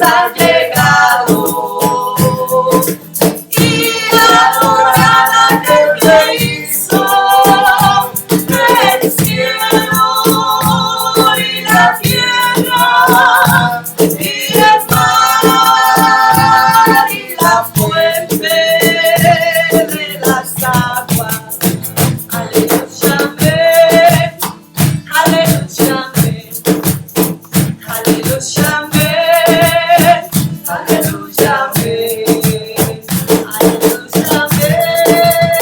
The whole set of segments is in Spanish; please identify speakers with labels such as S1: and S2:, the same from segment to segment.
S1: has llegado y la morada que te hizo el cielo y la tierra y el mar y la fuente de las aguas. Aleluya, amén. Aleluya, amén. Aleluya, amén. Aleluya, amén.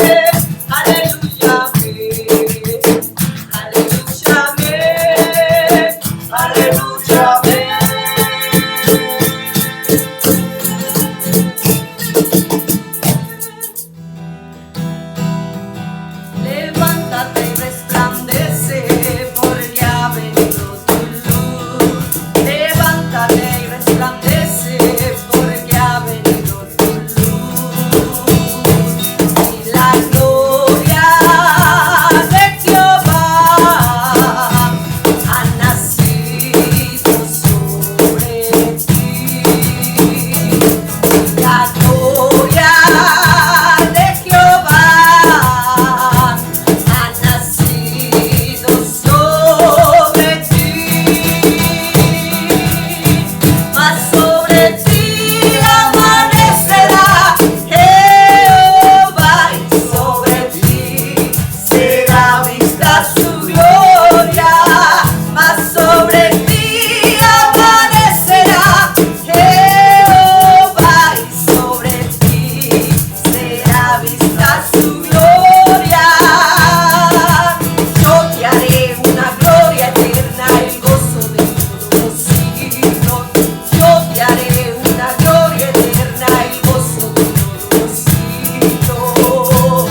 S1: Aleluya, amén. Aleluya, amén. Aleluya, amén. Aleluya, amén. Levántate y resplandece, porque ha venido tu luz. Levántate y resplandece, porque ha venido tu luz. Y la gloria de Jehová ha nacido sobre ti. La gloria de Jehová ha nacido sobre ti, mas sobre ti amanecerá Jehová y sobre ti será vista su gloria, mas sobre ti amanecerá Jehová y sobre ti será vista su gloria. Yo te haré una gloria eterna, el gozo de todos los siglos. Yo te haré una gloria eterna, el gozo de todos los siglos.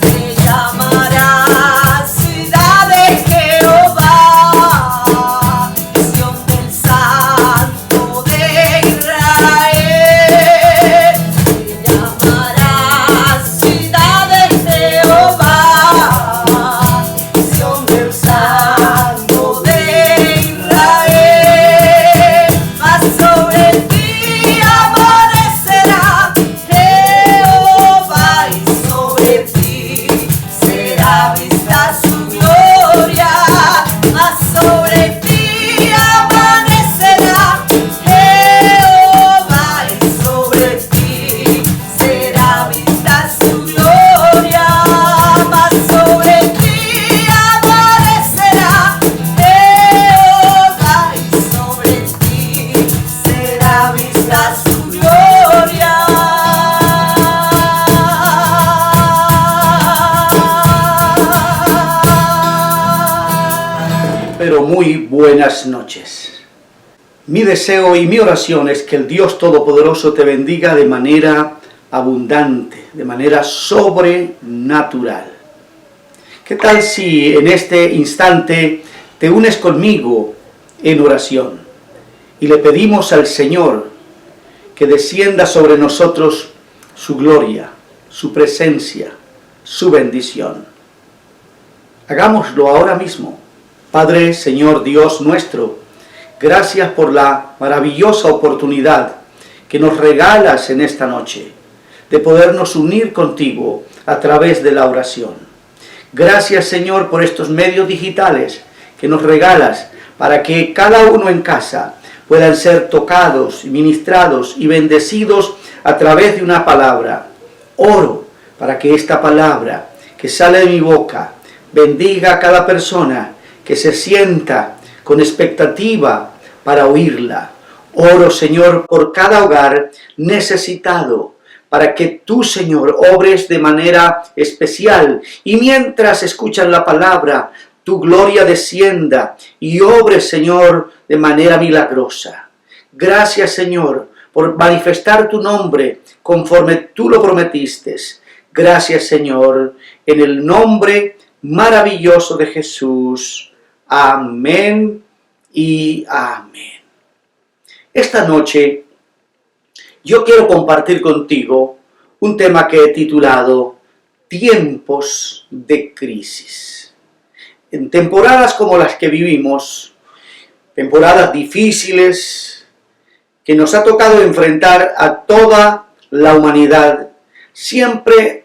S1: Te llamarás ciudad de Jehová, Sión del Santo de Israel. Te llamarás ciudad de Jehová, Sión del Santo de Israel. Mas sobre ti amanecerá Jehová y sobre ti será vista su gloria. Mas sobre ti amanecerá Jehová y sobre ti será vista su gloria. Mas sobre ti amanecerá Jehová y sobre ti será vista su gloria.
S2: Pero muy buenas noches. Mi deseo y mi oración es que el Dios Todopoderoso te bendiga de manera abundante, de manera sobrenatural. ¿Qué tal si en este instante te unes conmigo en oración y le pedimos al Señor que descienda sobre nosotros su gloria, su presencia, su bendición? Hagámoslo ahora mismo. Padre, Señor Dios nuestro, gracias por la maravillosa oportunidad que nos regalas en esta noche de podernos unir contigo a través de la oración. Gracias, Señor, por estos medios digitales que nos regalas para que cada uno en casa puedan ser tocados, ministrados y bendecidos a través de una palabra. Oro para que esta palabra que sale de mi boca bendiga a cada persona que se sienta con expectativa para oírla. Oro, Señor, por cada hogar necesitado, para que tú, Señor, obres de manera especial. Y mientras escuchan la palabra, tu gloria descienda y obre, Señor, de manera milagrosa. Gracias, Señor, por manifestar tu nombre conforme tú lo prometiste. Gracias, Señor, en el nombre maravilloso de Jesús. Amén y amén. Esta noche yo quiero compartir contigo un tema que he titulado Tiempos de crisis. En temporadas como las que vivimos, temporadas difíciles, que nos ha tocado enfrentar a toda la humanidad, siempre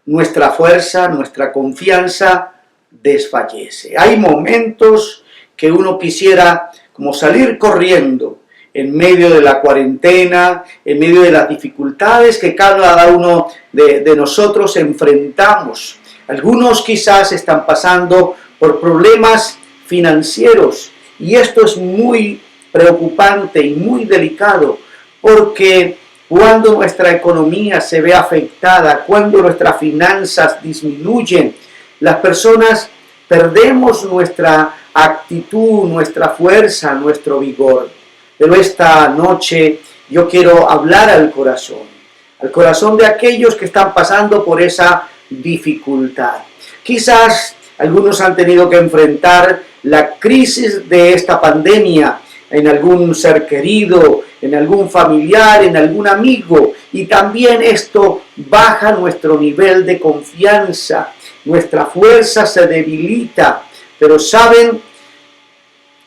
S2: nuestra fuerza, nuestra confianza desfallece. Hay momentos que uno quisiera como salir corriendo en medio de la cuarentena, en medio de las dificultades que cada uno de nosotros enfrentamos. Algunos quizás están pasando por problemas financieros y esto es muy preocupante y muy delicado, porque cuando nuestra economía se ve afectada, cuando nuestras finanzas disminuyen, las personas perdemos nuestra actitud, nuestra fuerza, nuestro vigor. Pero esta noche yo quiero hablar al corazón de aquellos que están pasando por esa dificultad. Quizás algunos han tenido que enfrentar la crisis de esta pandemia en algún ser querido, en algún familiar, en algún amigo, y también esto baja nuestro nivel de confianza, nuestra fuerza se debilita. Pero saben,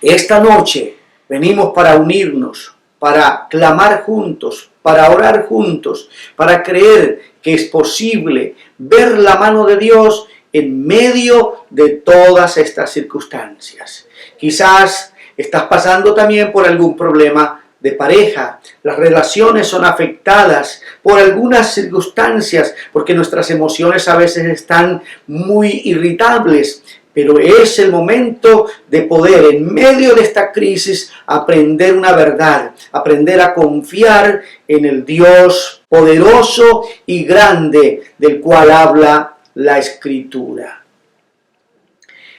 S2: esta noche venimos para unirnos, para clamar juntos, para orar juntos, para creer que es posible ver la mano de Dios en medio de todas estas circunstancias. Quizás estás pasando también por algún problema de pareja. Las relaciones son afectadas por algunas circunstancias, porque nuestras emociones a veces están muy irritables. Pero es el momento de poder, en medio de esta crisis, aprender una verdad, aprender a confiar en el Dios poderoso y grande del cual habla la Escritura.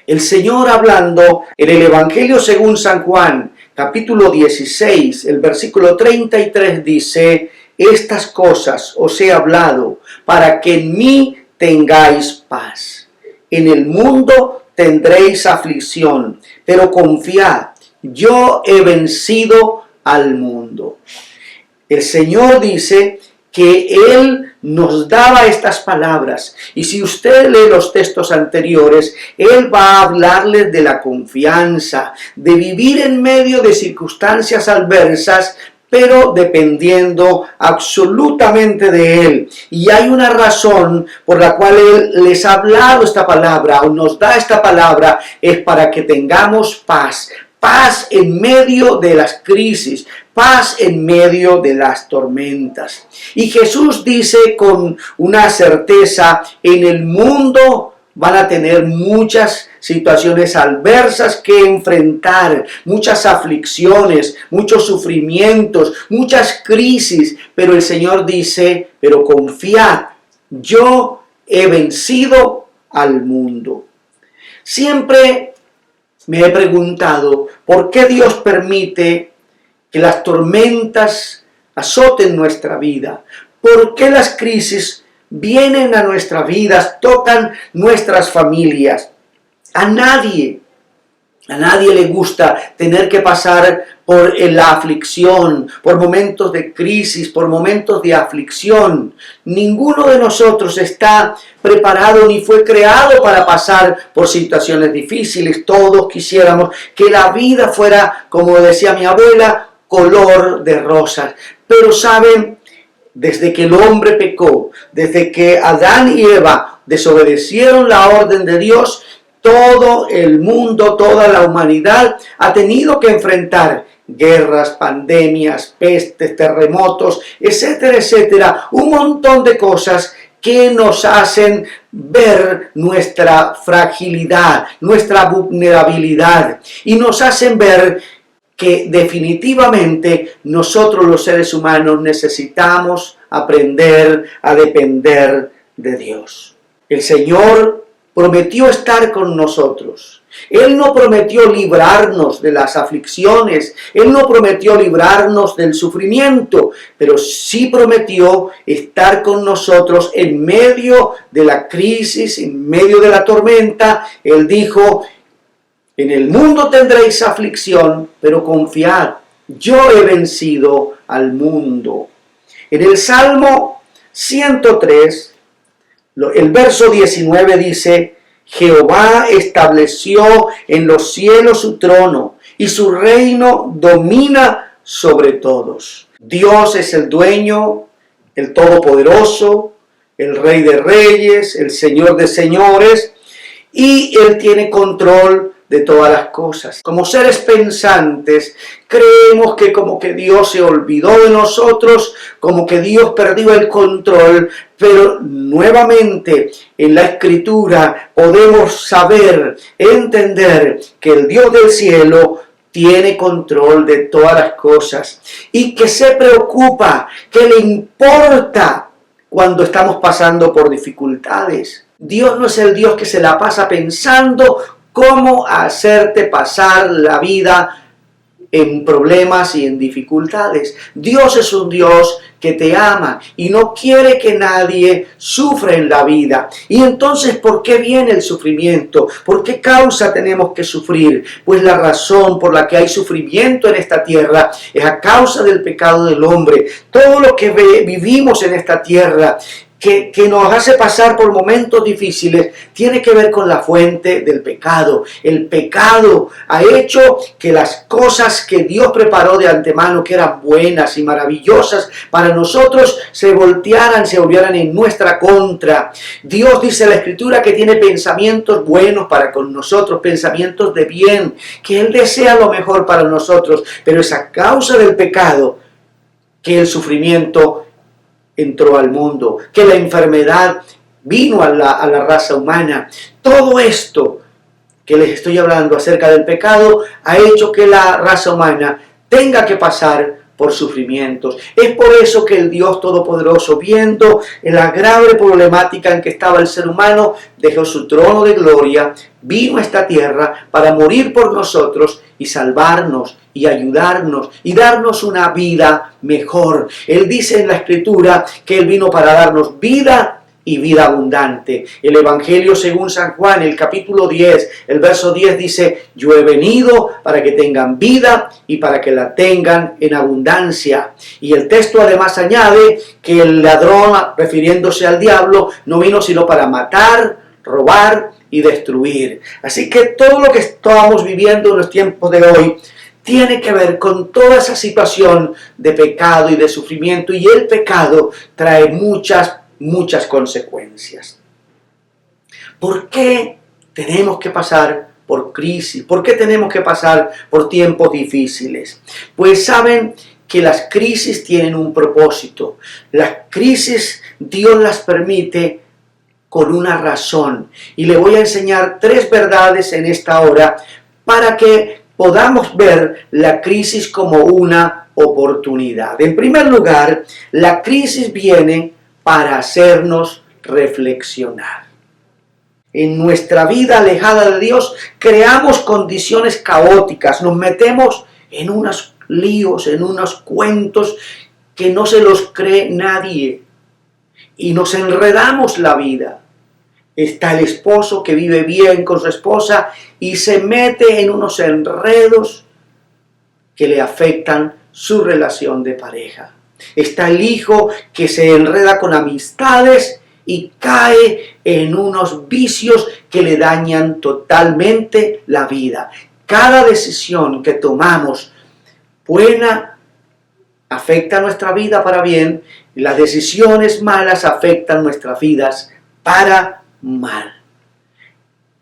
S2: El Señor, hablando en el Evangelio según San Juan, capítulo 16, el versículo 33, dice: estas cosas os he hablado para que en mí tengáis paz. En el mundo tendréis aflicción, pero confiad, yo he vencido al mundo. El Señor dice que Él nos daba estas palabras, y si usted lee los textos anteriores, Él va a hablarles de la confianza, de vivir en medio de circunstancias adversas, pero dependiendo absolutamente de Él. Y hay una razón por la cual Él les ha hablado esta palabra, o nos da esta palabra, es para que tengamos paz. Paz en medio de las crisis, paz en medio de las tormentas. Y Jesús dice con una certeza: en el mundo van a tener muchas situaciones adversas que enfrentar, muchas aflicciones, muchos sufrimientos, muchas crisis, pero el Señor dice: pero confiad, yo he vencido al mundo. Siempre me he preguntado por qué Dios permite que las tormentas azoten nuestra vida, por qué las crisis vienen a nuestras vidas, tocan nuestras familias. A nadie le gusta tener que pasar por la aflicción, por momentos de crisis, por momentos de aflicción. Ninguno de nosotros está preparado ni fue creado para pasar por situaciones difíciles. Todos quisiéramos que la vida fuera, como decía mi abuela, color de rosas. Pero saben, desde que el hombre pecó, desde que Adán y Eva desobedecieron la orden de Dios, todo el mundo, toda la humanidad ha tenido que enfrentar guerras, pandemias, pestes, terremotos, etcétera, etcétera. Un montón de cosas que nos hacen ver nuestra fragilidad, nuestra vulnerabilidad, y nos hacen ver que definitivamente nosotros los seres humanos necesitamos aprender a depender de Dios. El Señor prometió estar con nosotros. Él no prometió librarnos de las aflicciones, Él no prometió librarnos del sufrimiento, pero sí prometió estar con nosotros en medio de la crisis, en medio de la tormenta. Él dijo: en el mundo tendréis aflicción, pero confiad, yo he vencido al mundo. En el Salmo 103, el verso 19 dice: Jehová estableció en los cielos su trono, y su reino domina sobre todos. Dios es el dueño, el Todopoderoso, el Rey de Reyes, el Señor de Señores, y Él tiene control de todas las cosas. Como seres pensantes, creemos que como que Dios se olvidó de nosotros, como que Dios perdió el control, pero nuevamente en la Escritura podemos saber, entender que el Dios del cielo tiene control de todas las cosas y que se preocupa, que le importa cuando estamos pasando por dificultades. Dios no es el Dios que se la pasa pensando cómo hacerte pasar la vida en problemas y en dificultades. Dios es un Dios que te ama y no quiere que nadie sufra en la vida. Y entonces, ¿por qué viene el sufrimiento? ¿Por qué causa tenemos que sufrir? Pues la razón por la que hay sufrimiento en esta tierra es a causa del pecado del hombre. Todo lo que vivimos en esta tierra que nos hace pasar por momentos difíciles, tiene que ver con la fuente del pecado. El pecado ha hecho que las cosas que Dios preparó de antemano, que eran buenas y maravillosas para nosotros, se voltearan, se volvieran en nuestra contra. Dios dice en la Escritura que tiene pensamientos buenos para con nosotros, pensamientos de bien, que Él desea lo mejor para nosotros, pero es a causa del pecado que el sufrimiento entró al mundo, que la enfermedad vino a la raza humana. Todo esto que les estoy hablando acerca del pecado ha hecho que la raza humana tenga que pasar por sufrimientos. Es por eso que el Dios Todopoderoso, viendo la grave problemática en que estaba el ser humano, dejó su trono de gloria, vino a esta tierra para morir por nosotros y salvarnos y ayudarnos y darnos una vida mejor. Él dice en la Escritura que Él vino para darnos vida y vida abundante. El Evangelio según San Juan, el capítulo 10, el verso 10 dice: yo he venido para que tengan vida y para que la tengan en abundancia. Y el texto además añade que el ladrón, refiriéndose al diablo, no vino sino para matar, robar y destruir. Así que todo lo que estamos viviendo en los tiempos de hoy tiene que ver con toda esa situación de pecado y de sufrimiento, y el pecado trae muchas consecuencias. ¿Por qué tenemos que pasar por crisis? ¿Por qué tenemos que pasar por tiempos difíciles? Pues saben que las crisis tienen un propósito. Las crisis Dios las permite con una razón. Y le voy a enseñar 3 verdades en esta hora para que podamos ver la crisis como una oportunidad. En primer lugar, la crisis viene para hacernos reflexionar. En nuestra vida alejada de Dios, creamos condiciones caóticas, nos metemos en unos líos, en unos cuentos que no se los cree nadie y nos enredamos la vida. Está el esposo que vive bien con su esposa y se mete en unos enredos que le afectan su relación de pareja. Está el hijo que se enreda con amistades y cae en unos vicios que le dañan totalmente la vida. Cada decisión que tomamos buena afecta nuestra vida para bien, y las decisiones malas afectan nuestras vidas para mal.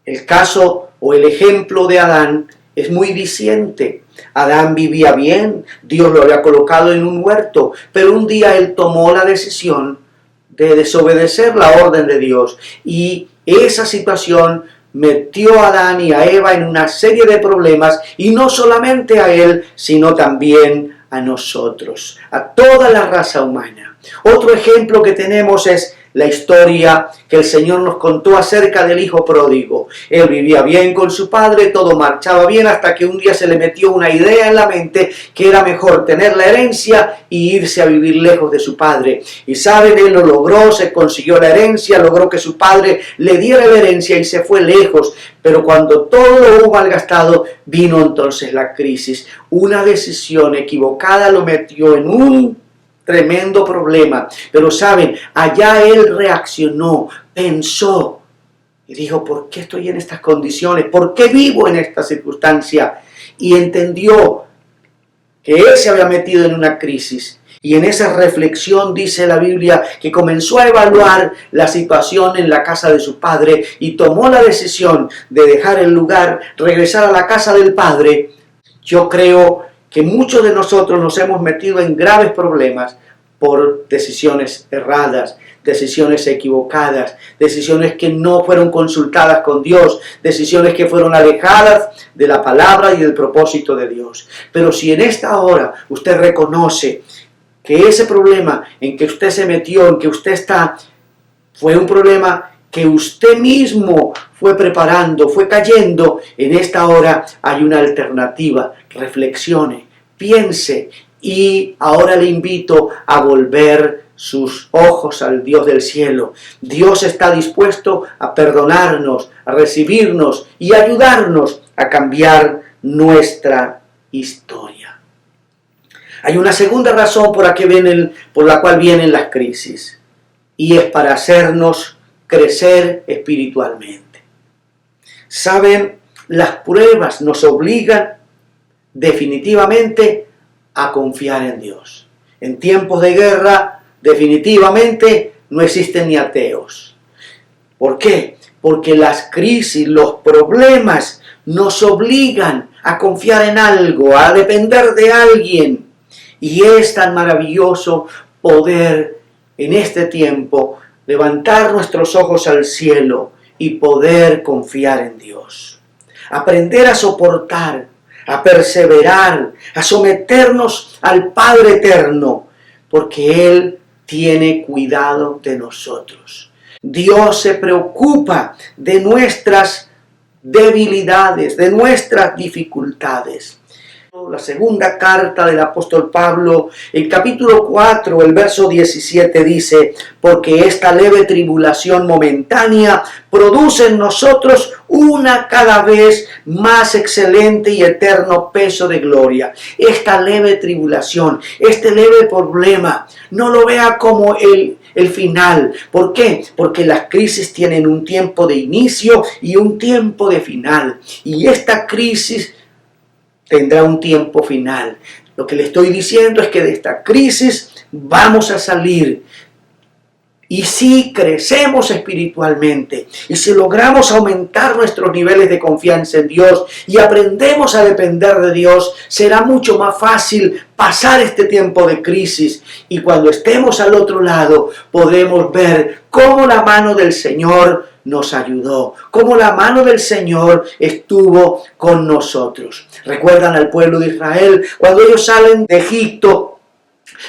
S2: El caso o el ejemplo de Adán es muy diciente. Adán vivía bien, Dios lo había colocado en un huerto, pero un día él tomó la decisión de desobedecer la orden de Dios, y esa situación metió a Adán y a Eva en una serie de problemas, y no solamente a él, sino también a nosotros, a toda la raza humana. Otro ejemplo que tenemos es la historia que el Señor nos contó acerca del hijo pródigo. Él vivía bien con su padre, todo marchaba bien, hasta que un día se le metió una idea en la mente que era mejor tener la herencia y irse a vivir lejos de su padre. Y saben, él lo logró, se consiguió la herencia, logró que su padre le diera la herencia y se fue lejos. Pero cuando todo lo hubo malgastado, vino entonces la crisis. Una decisión equivocada lo metió en un tremendo problema. Pero saben, allá él reaccionó, pensó y dijo: ¿por qué estoy en estas condiciones? ¿Por qué vivo en esta circunstancia? Y entendió que él se había metido en una crisis. Y en esa reflexión dice la Biblia que comenzó a evaluar la situación en la casa de su padre y tomó la decisión de dejar el lugar, regresar a la casa del padre. Yo creo que muchos de nosotros nos hemos metido en graves problemas por decisiones erradas, decisiones equivocadas, decisiones que no fueron consultadas con Dios, decisiones que fueron alejadas de la palabra y del propósito de Dios. Pero si en esta hora usted reconoce que ese problema en que usted se metió, en que usted está, fue un problema que usted mismo fue preparando, fue cayendo, en esta hora hay una alternativa. Reflexione, piense y ahora le invito a volver sus ojos al Dios del cielo. Dios está dispuesto a perdonarnos, a recibirnos y ayudarnos a cambiar nuestra historia. Hay una segunda razón por la cual vienen las crisis, y es para hacernos crecer espiritualmente. Saben, las pruebas nos obligan definitivamente a confiar en Dios. En tiempos de guerra, definitivamente no existen ni ateos. ¿Por qué? Porque las crisis, los problemas nos obligan a confiar en algo, a depender de alguien. Y es tan maravilloso poder en este tiempo levantar nuestros ojos al cielo y poder confiar en Dios. Aprender a soportar, a perseverar, a someternos al Padre Eterno, porque Él tiene cuidado de nosotros. Dios se preocupa de nuestras debilidades, de nuestras dificultades. La segunda carta del apóstol Pablo, el capítulo 4, el verso 17 dice: porque esta leve tribulación momentánea produce en nosotros una cada vez más excelente y eterno peso de gloria. Esta leve tribulación, este leve problema, no lo vea como el final. ¿Por qué? Porque las crisis tienen un tiempo de inicio y un tiempo de final. Y esta crisis tendrá un tiempo final. Lo que le estoy diciendo es que de esta crisis vamos a salir. Y si crecemos espiritualmente, y si logramos aumentar nuestros niveles de confianza en Dios y aprendemos a depender de Dios, será mucho más fácil pasar este tiempo de crisis. Y cuando estemos al otro lado, podremos ver cómo la mano del Señor nos ayudó, cómo la mano del Señor estuvo con nosotros. ¿Recuerdan al pueblo de Israel? Cuando ellos salen de Egipto,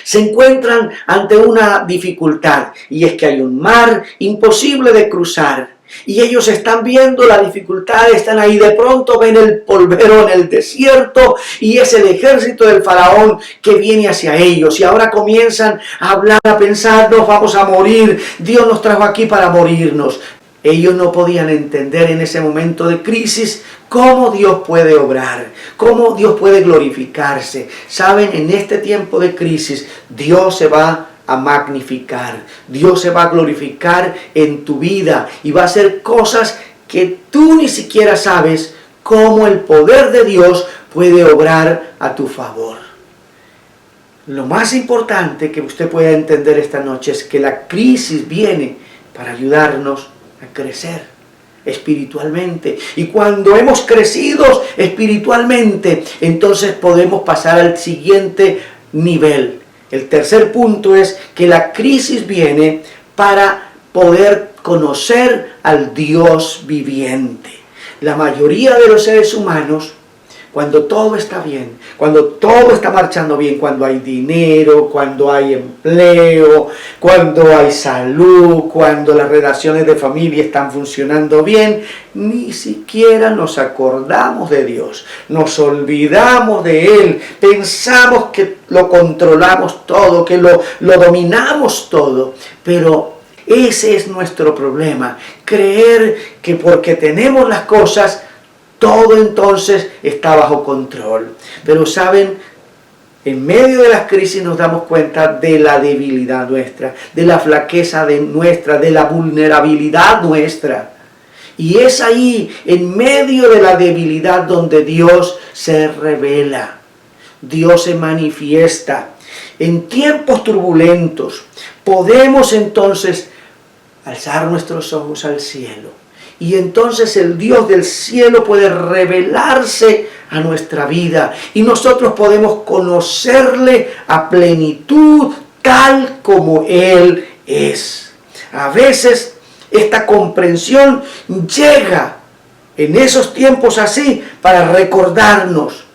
S2: se encuentran ante una dificultad, y es que hay un mar imposible de cruzar. Y ellos están viendo la dificultad, están ahí, de pronto ven el polvero en el desierto, y es el ejército del faraón que viene hacia ellos. Y ahora comienzan a hablar, a pensar: nos vamos a morir, Dios nos trajo aquí para morirnos. Ellos no podían entender en ese momento de crisis cómo Dios puede obrar, cómo Dios puede glorificarse. Saben, en este tiempo de crisis, Dios se va a magnificar, Dios se va a glorificar en tu vida y va a hacer cosas que tú ni siquiera sabes cómo el poder de Dios puede obrar a tu favor. Lo más importante que usted pueda entender esta noche es que la crisis viene para ayudarnos a crecer espiritualmente. Y cuando hemos crecido espiritualmente, entonces podemos pasar al siguiente nivel. El tercer punto es que la crisis viene para poder conocer al Dios viviente. La mayoría de los seres humanos, cuando todo está bien, cuando todo está marchando bien, cuando hay dinero, cuando hay empleo, cuando hay salud, cuando las relaciones de familia están funcionando bien, ni siquiera nos acordamos de Dios, nos olvidamos de Él, pensamos que lo controlamos todo, que lo dominamos todo, pero ese es nuestro problema, creer que porque tenemos las cosas, todo entonces está bajo control. Pero saben, en medio de las crisis nos damos cuenta de la debilidad nuestra, de la flaqueza nuestra, de la vulnerabilidad nuestra. Y es ahí, en medio de la debilidad, donde Dios se revela. Dios se manifiesta. En tiempos turbulentos podemos entonces alzar nuestros ojos al cielo. Y entonces el Dios del cielo puede revelarse a nuestra vida. Y nosotros podemos conocerle a plenitud tal como Él es. A veces esta comprensión llega en esos tiempos así para recordarnos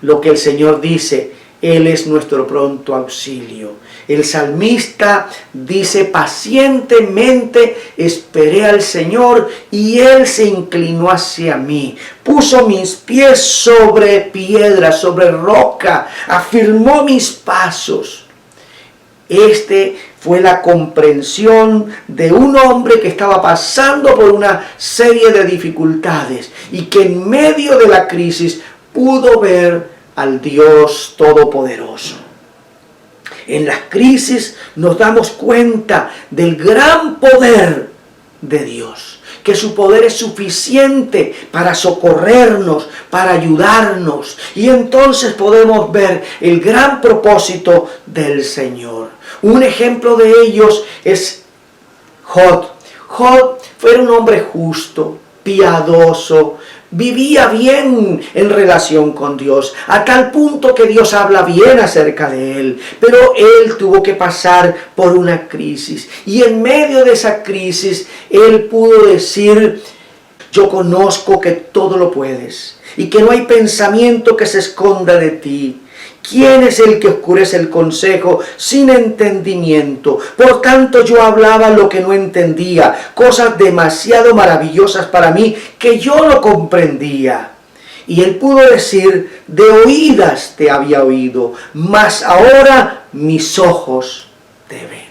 S2: lo que el Señor dice. Él es nuestro pronto auxilio. El salmista dice: pacientemente esperé al Señor y Él se inclinó hacia mí. Puso mis pies sobre piedra, sobre roca, afirmó mis pasos. Este fue la comprensión de un hombre que estaba pasando por una serie de dificultades y que en medio de la crisis pudo ver al Dios Todopoderoso. En las crisis nos damos cuenta del gran poder de Dios, que su poder es suficiente para socorrernos, para ayudarnos, y entonces podemos ver el gran propósito del Señor. Un ejemplo de ellos es Job. Job fue un hombre justo, piadoso, vivía bien en relación con Dios, a tal punto que Dios habla bien acerca de él. Pero él tuvo que pasar por una crisis. Y en medio de esa crisis, él pudo decir: yo conozco que todo lo puedes y que no hay pensamiento que se esconda de ti. ¿Quién es el que oscurece el consejo sin entendimiento? Por tanto, yo hablaba lo que no entendía, cosas demasiado maravillosas para mí que yo no comprendía. Y él pudo decir: de oídas te había oído, mas ahora mis ojos te ven.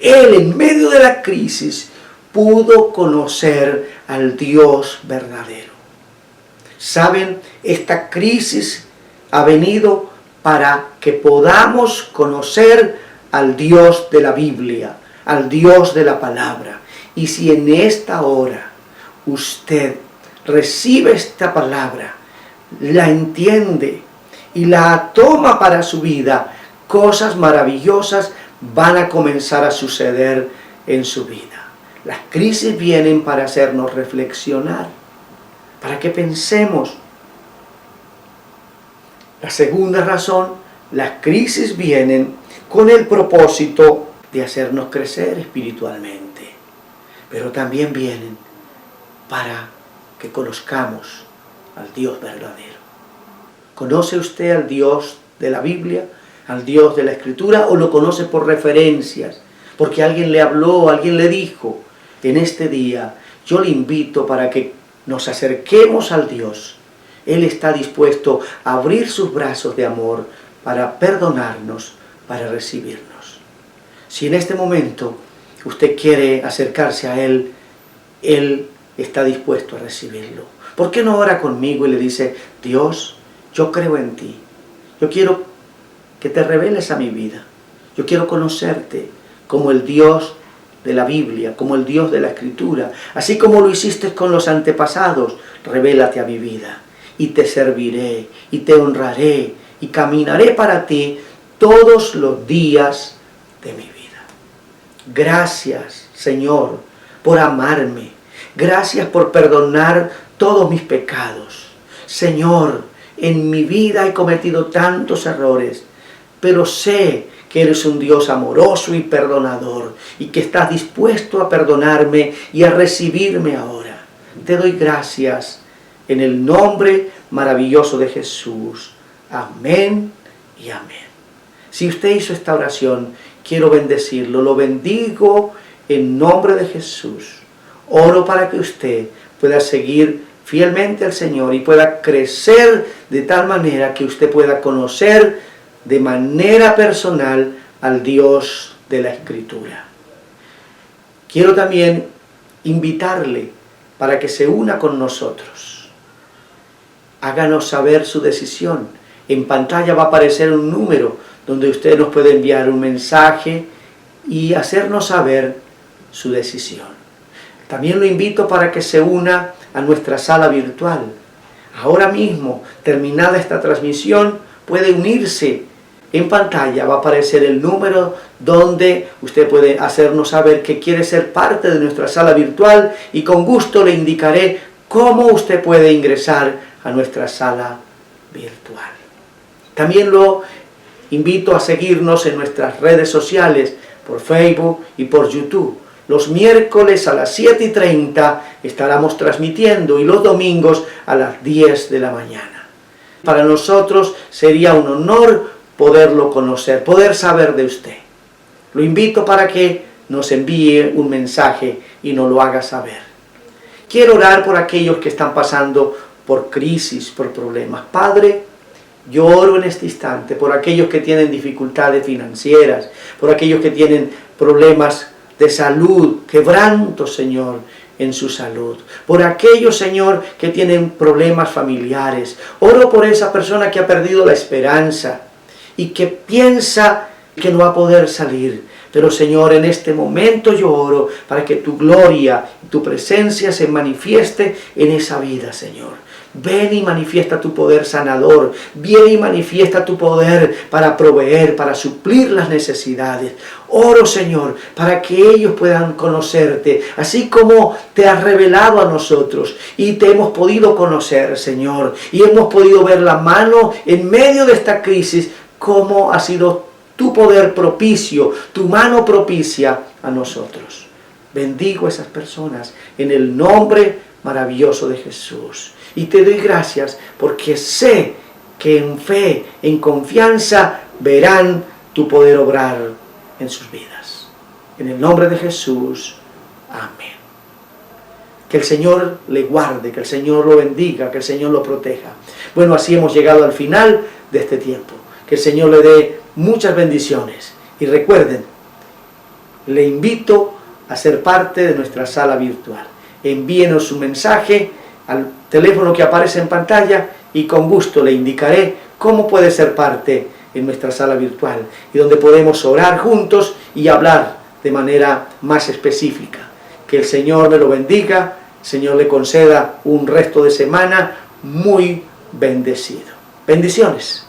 S2: Él, en medio de la crisis, pudo conocer al Dios verdadero. ¿Saben? Esta crisis ha venido para que podamos conocer al Dios de la Biblia, al Dios de la palabra. Y si en esta hora usted recibe esta palabra, la entiende y la toma para su vida, cosas maravillosas van a comenzar a suceder en su vida. Las crisis vienen para hacernos reflexionar, para que pensemos. La segunda razón, las crisis vienen con el propósito de hacernos crecer espiritualmente, pero también vienen para que conozcamos al Dios verdadero. ¿Conoce usted al Dios de la Biblia, al Dios de la Escritura, o lo conoce por referencias? Porque alguien le habló, alguien le dijo. En este día yo le invito para que nos acerquemos al Dios. Él está dispuesto a abrir sus brazos de amor para perdonarnos, para recibirnos. Si en este momento usted quiere acercarse a Él, Él está dispuesto a recibirlo. ¿Por qué no ora conmigo y le dice: Dios, yo creo en ti. Yo quiero que te reveles a mi vida. Yo quiero conocerte como el Dios de la Biblia, como el Dios de la Escritura. Así como lo hiciste con los antepasados, revélate a mi vida. Y te serviré, y te honraré, y caminaré para ti todos los días de mi vida. Gracias, Señor, por amarme. Gracias por perdonar todos mis pecados. Señor, en mi vida he cometido tantos errores, pero sé que eres un Dios amoroso y perdonador, y que estás dispuesto a perdonarme y a recibirme ahora. Te doy gracias en el nombre maravilloso de Jesús. Amén y amén. Si usted hizo esta oración, quiero bendecirlo. Lo bendigo en nombre de Jesús. Oro para que usted pueda seguir fielmente al Señor y pueda crecer de tal manera que usted pueda conocer de manera personal al Dios de la Escritura. Quiero también invitarle para que se una con nosotros. Háganos saber su decisión. En pantalla va a aparecer un número donde usted nos puede enviar un mensaje y hacernos saber su decisión. También lo invito para que se una a nuestra sala virtual. Ahora mismo, terminada esta transmisión, puede unirse. En pantalla va a aparecer el número donde usted puede hacernos saber que quiere ser parte de nuestra sala virtual y con gusto le indicaré cómo usted puede ingresar a nuestra sala virtual. También lo invito a seguirnos en nuestras redes sociales, por Facebook y por YouTube. Los miércoles a las 7:30 estaremos transmitiendo y los domingos a las 10 de la mañana. Para nosotros sería un honor poderlo conocer, poder saber de usted. Lo invito para que nos envíe un mensaje y nos lo haga saber. Quiero orar por aquellos que están pasando por crisis, por problemas. Padre, yo oro en este instante por aquellos que tienen dificultades financieras, por aquellos que tienen problemas de salud, quebranto, Señor, en su salud. Por aquellos, Señor, que tienen problemas familiares. Oro por esa persona que ha perdido la esperanza y que piensa que no va a poder salir. Pero, Señor, en este momento yo oro para que tu gloria y tu presencia se manifieste en esa vida, Señor. Ven y manifiesta tu poder sanador. Ven y manifiesta tu poder para proveer, para suplir las necesidades. Oro, Señor, para que ellos puedan conocerte, así como te has revelado a nosotros y te hemos podido conocer, Señor, y hemos podido ver la mano en medio de esta crisis, cómo ha sido tu poder propicio, tu mano propicia a nosotros. Bendigo a esas personas en el nombre maravilloso de Jesús. Y te doy gracias porque sé que en fe, en confianza, verán tu poder obrar en sus vidas. En el nombre de Jesús. Amén. Que el Señor le guarde, que el Señor lo bendiga, que el Señor lo proteja. Bueno, así hemos llegado al final de este tiempo. Que el Señor le dé muchas bendiciones. Y recuerden, le invito a ser parte de nuestra sala virtual. Envíenos su mensaje al teléfono que aparece en pantalla y con gusto le indicaré cómo puede ser parte en nuestra sala virtual y donde podemos orar juntos y hablar de manera más específica. Que el Señor me lo bendiga, el Señor le conceda un resto de semana muy bendecido. Bendiciones.